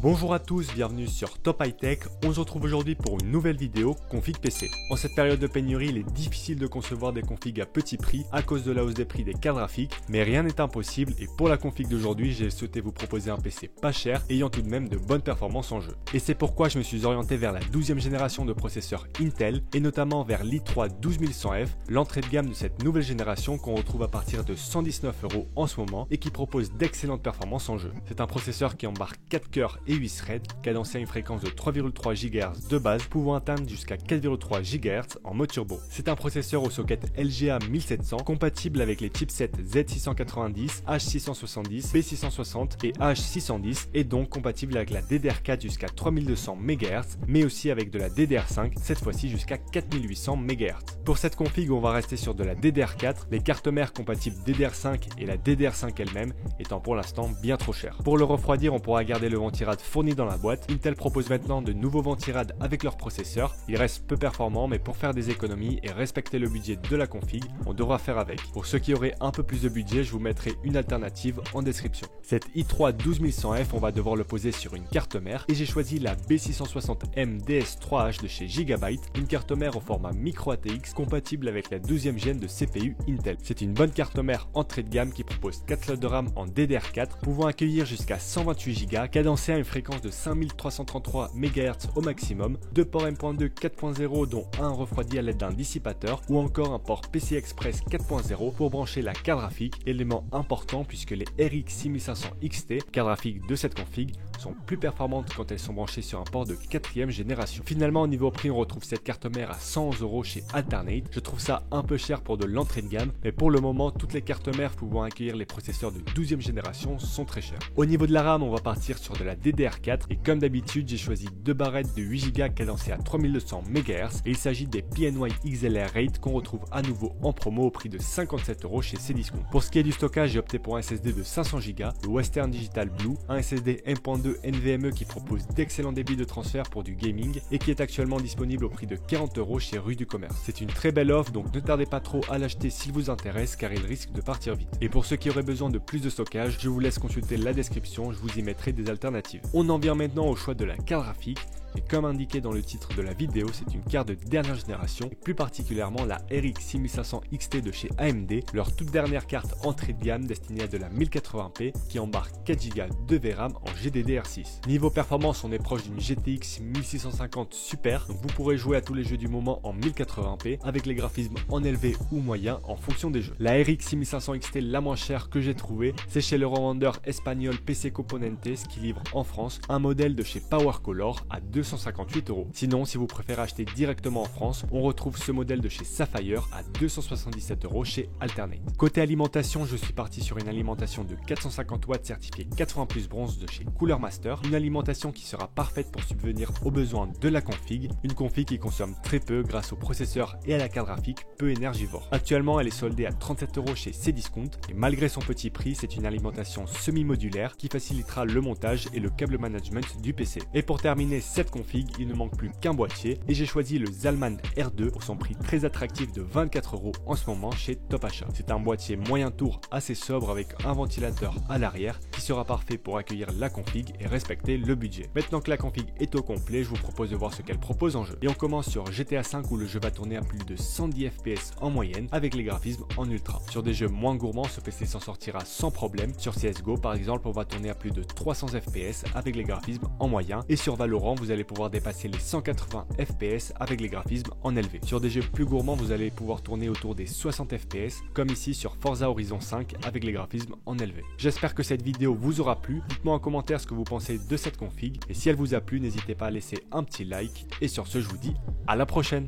Bonjour à tous, bienvenue sur Top High Tech. On se retrouve aujourd'hui pour une nouvelle vidéo config PC. En cette période de pénurie, il est difficile de concevoir des configs à petit prix à cause de la hausse des prix des cartes graphiques, mais rien n'est impossible et pour la config d'aujourd'hui, j'ai souhaité vous proposer un PC pas cher ayant tout de même de bonnes performances en jeu. Et c'est pourquoi je me suis orienté vers la 12e génération de processeurs Intel et notamment vers l'i3 12100F, l'entrée de gamme de cette nouvelle génération qu'on retrouve à partir de 119 € en ce moment et qui propose d'excellentes performances en jeu. C'est un processeur qui embarque 4 cœurs et 8 threads, cadencé à une fréquence de 3,3 GHz de base, pouvant atteindre jusqu'à 4,3 GHz en mode turbo. C'est un processeur au socket LGA 1700, compatible avec les chipsets Z690, H670, B660 et H610, et donc compatible avec la DDR4 jusqu'à 3200 MHz, mais aussi avec de la DDR5, cette fois-ci jusqu'à 4800 MHz. Pour cette config, on va rester sur de la DDR4, les cartes mères compatibles DDR5 et la DDR5 elle-même étant pour l'instant bien trop chères. Pour le refroidir, on pourra garder le ventirad fourni dans la boîte. Intel propose maintenant de nouveaux ventirad avec leur processeur. Il reste peu performant, mais pour faire des économies et respecter le budget de la config, on devra faire avec. Pour ceux qui auraient un peu plus de budget, je vous mettrai une alternative en description. Cette i3 12100F, on va devoir le poser sur une carte mère et j'ai choisi la B660M DS3H de chez Gigabyte, une carte mère au format micro ATX compatible avec la 12e gène de CPU Intel. C'est une bonne carte mère entrée de gamme qui propose 4 slots de RAM en DDR4, pouvant accueillir jusqu'à 128 Go, cadencé à une fréquence de 5333 MHz au maximum, 2 ports M.2 4.0 dont un refroidi à l'aide d'un dissipateur ou encore un port PCI Express 4.0 pour brancher la carte graphique, élément important puisque les RX 6500 XT, cartes graphiques de cette config, sont plus performantes quand elles sont branchées sur un port de 4e génération. Finalement, au niveau prix, on retrouve cette carte mère à 100 € chez Alternate. Je trouve ça un peu cher pour de l'entrée de gamme, mais pour le moment, toutes les cartes mères pouvant accueillir les processeurs de 12e génération sont très chères. Au niveau de la RAM, on va partir sur de la DDR4 et comme d'habitude, j'ai choisi deux barrettes de 8 Go cadencées à 3200 MHz et il s'agit des PNY XLR RAID qu'on retrouve à nouveau en promo au prix de 57 € chez Cdiscount. Pour ce qui est du stockage, j'ai opté pour un SSD de 500 Go, le Western Digital Blue, un SSD M.2 NVMe qui propose d'excellents débits de transfert pour du gaming et qui est actuellement disponible au prix de 40 € chez Rue du Commerce. C'est une très belle offre, donc ne tardez pas trop à l'acheter s'il vous intéresse car il risque de partir vite. Et pour ceux qui auraient besoin de plus de stockage, je vous laisse consulter la description, je vous y mettrai des alternatives. On en vient maintenant au choix de la carte graphique. Et comme indiqué dans le titre de la vidéo, c'est une carte de dernière génération, et plus particulièrement la RX 6500 XT de chez AMD, leur toute dernière carte entrée de gamme destinée à de la 1080p qui embarque 4 Go de VRAM en GDDR6. Niveau performance, on est proche d'une GTX 1650 Super, donc vous pourrez jouer à tous les jeux du moment en 1080p avec les graphismes en élevé ou moyen en fonction des jeux. La RX 6500 XT la moins chère que j'ai trouvée, c'est chez le revendeur espagnol PC Componentes qui livre en France un modèle de chez PowerColor à 258 €. Sinon, si vous préférez acheter directement en France, on retrouve ce modèle de chez Sapphire à 277 € chez Alternate. Côté alimentation, je suis parti sur une alimentation de 450 watts certifiée 80+ bronze de chez Cooler Master, une alimentation qui sera parfaite pour subvenir aux besoins de la config, une config qui consomme très peu grâce au processeur et à la carte graphique peu énergivore. Actuellement, elle est soldée à 37 € chez Cdiscount et malgré son petit prix, c'est une alimentation semi-modulaire qui facilitera le montage et le câble management du PC. Et pour terminer cette config, il ne manque plus qu'un boîtier et j'ai choisi le Zalman R2 pour son prix très attractif de 24 € en ce moment chez Top Achat. C'est un boîtier moyen tour assez sobre avec un ventilateur à l'arrière qui sera parfait pour accueillir la config et respecter le budget. Maintenant que la config est au complet, je vous propose de voir ce qu'elle propose en jeu. Et on commence sur GTA V où le jeu va tourner à plus de 110 FPS en moyenne avec les graphismes en ultra. Sur des jeux moins gourmands, ce PC s'en sortira sans problème. Sur CSGO par exemple, on va tourner à plus de 300 FPS avec les graphismes en moyen et sur Valorant, vous allez pouvoir dépasser les 180 FPS avec les graphismes en élevé. Sur des jeux plus gourmands, vous allez pouvoir tourner autour des 60 FPS, comme ici sur Forza Horizon 5 avec les graphismes en élevé. J'espère que cette vidéo vous aura plu. Dites-moi en commentaire ce que vous pensez de cette config et si elle vous a plu, n'hésitez pas à laisser un petit like. Et sur ce, je vous dis à la prochaine.